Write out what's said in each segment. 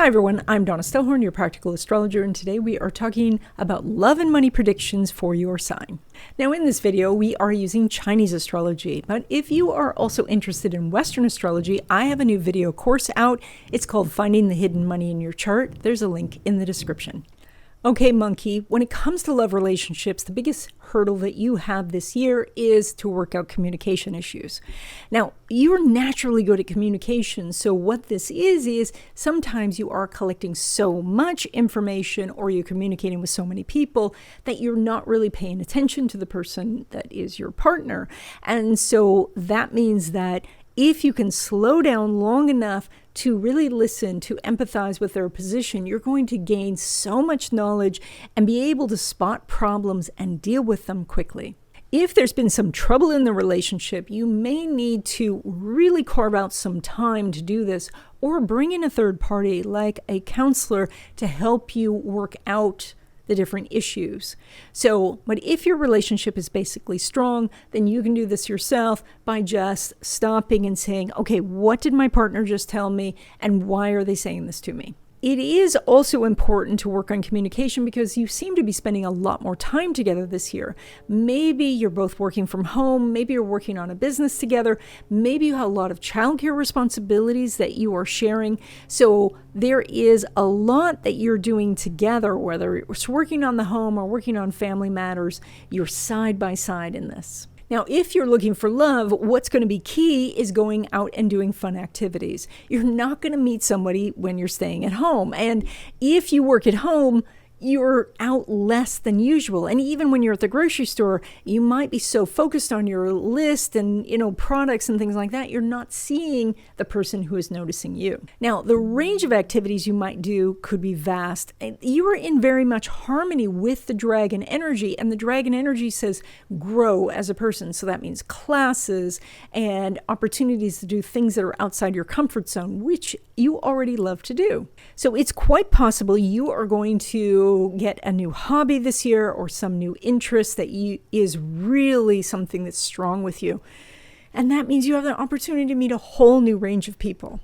Hi everyone, I'm Donna Stellhorn, your practical astrologer, and today we are talking about love and money predictions for your sign. Now in this video, we are using Chinese astrology, but if you are also interested in Western astrology, I have a new video course out. It's called Finding the Hidden Money in Your Chart. There's a link in the description. Okay, monkey, when it comes to love relationships, the biggest hurdle that you have this year is to work out communication issues. Now, you're naturally good at communication, so what this is sometimes you are collecting so much information or you're communicating with so many people that you're not really paying attention to the person that is your partner. And so that means that if you can slow down long enough to really listen, to empathize with their position, you're going to gain so much knowledge and be able to spot problems and deal with them quickly. If there's been some trouble in the relationship, you may need to really carve out some time to do this, or bring in a third party like a counselor to help you work out the different issues. But if your relationship is basically strong, then you can do this yourself by just stopping and saying, okay, what did my partner just tell me and why are they saying this to me? It is also important to work on communication because you seem to be spending a lot more time together this year. Maybe you're both working from home, maybe you're working on a business together, maybe you have a lot of childcare responsibilities that you are sharing. So there is a lot that you're doing together, whether it's working on the home or working on family matters, you're side by side in this. Now, if you're looking for love, what's going to be key is going out and doing fun activities. You're not going to meet somebody when you're staying at home. And if you work at home, you're out less than usual. And even when you're at the grocery store, you might be so focused on your list and, products and things like that, you're not seeing the person who is noticing you. Now, the range of activities you might do could be vast. You are in very much harmony with the dragon energy, and the dragon energy says grow as a person. So that means classes and opportunities to do things that are outside your comfort zone, which you already love to do. So it's quite possible you are going to get a new hobby this year or some new interest that is really something that's strong with you. And that means you have the opportunity to meet a whole new range of people.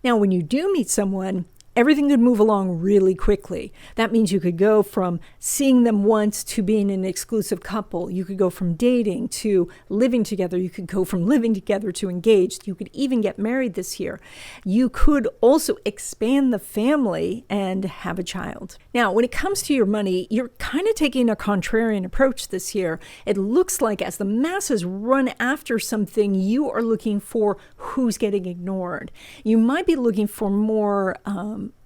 Now, when you do meet someone, everything could move along really quickly. That means you could go from seeing them once to being an exclusive couple. You could go from dating to living together. You could go from living together to engaged. You could even get married this year. You could also expand the family and have a child. Now, when it comes to your money, you're kind of taking a contrarian approach this year. It looks like as the masses run after something, you are looking for who's getting ignored. You might be looking for more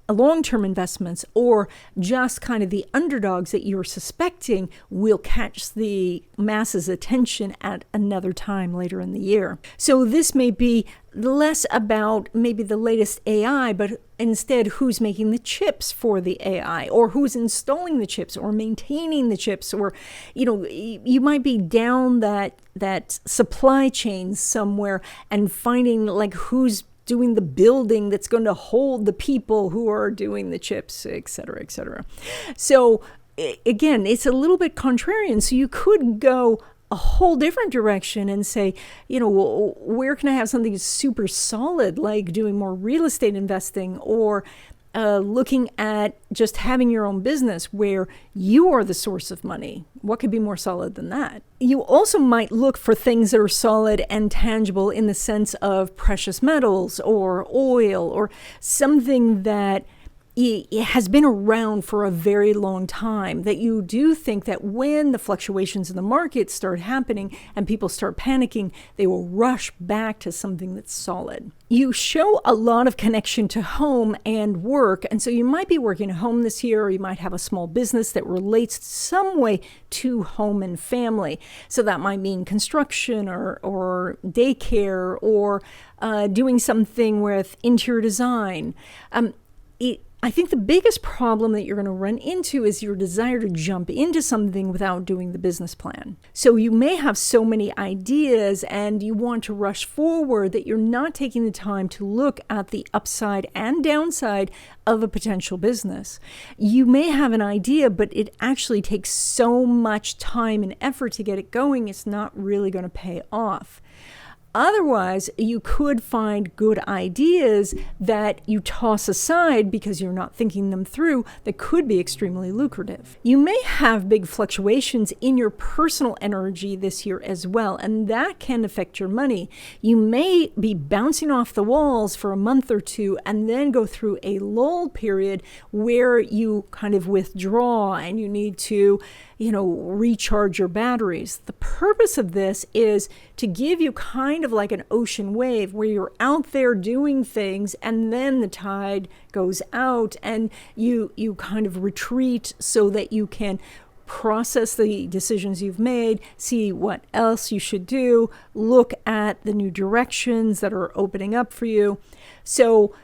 long-term investments, or just kind of the underdogs that you're suspecting will catch the masses' attention at another time later in the year. So this may be less about maybe the latest AI, but instead who's making the chips for the AI, or who's installing the chips or maintaining the chips, or you might be down that supply chain somewhere and finding like who's doing the building that's going to hold the people who are doing the chips, et cetera, et cetera. So again, it's a little bit contrarian. So you could go a whole different direction and say, where can I have something super solid, like doing more real estate investing, or looking at just having your own business where you are the source of money. What could be more solid than that? You also might look for things that are solid and tangible in the sense of precious metals or oil, or something that it has been around for a very long time, that you do think that when the fluctuations in the market start happening and people start panicking, they will rush back to something that's solid. You show a lot of connection to home and work, and so you might be working at home this year, or you might have a small business that relates some way to home and family. So that might mean construction or daycare, or doing something with interior design. I think the biggest problem that you're going to run into is your desire to jump into something without doing the business plan. So you may have so many ideas and you want to rush forward that you're not taking the time to look at the upside and downside of a potential business. You may have an idea, but it actually takes so much time and effort to get it going, it's not really going to pay off. Otherwise, you could find good ideas that you toss aside because you're not thinking them through that could be extremely lucrative. You may have big fluctuations in your personal energy this year as well, and that can affect your money. You may be bouncing off the walls for a month or two and then go through a lull period where you kind of withdraw and you need to recharge your batteries. The purpose of this is to give you kind of like an ocean wave where you're out there doing things and then the tide goes out and you kind of retreat so that you can process the decisions you've made, see what else you should do, look at the new directions that are opening up for you. So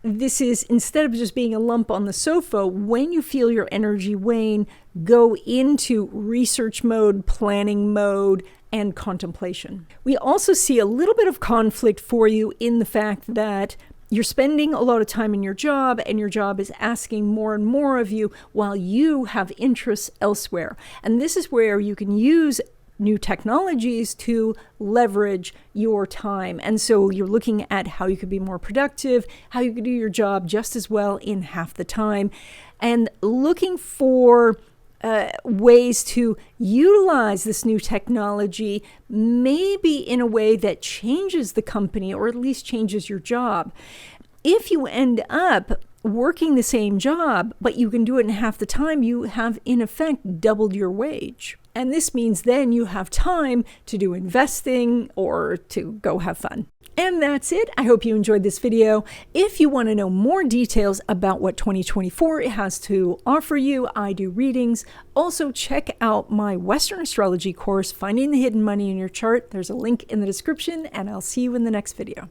this is, instead of just being a lump on the sofa, when you feel your energy wane, go into research mode, planning mode, and contemplation. We also see a little bit of conflict for you in the fact that you're spending a lot of time in your job and your job is asking more and more of you while you have interests elsewhere. And this is where you can use new technologies to leverage your time. And so you're looking at how you could be more productive, how you could do your job just as well in half the time, and looking for ways to utilize this new technology, maybe in a way that changes the company or at least changes your job. If you end up working the same job, but you can do it in half the time, you have in effect doubled your wage. And this means then you have time to do investing or to go have fun. And that's it. I hope you enjoyed this video. If you want to know more details about what 2024 has to offer you, I do readings. Also, check out my Western astrology course, Finding the Hidden Money in Your Chart. There's a link in the description, and I'll see you in the next video.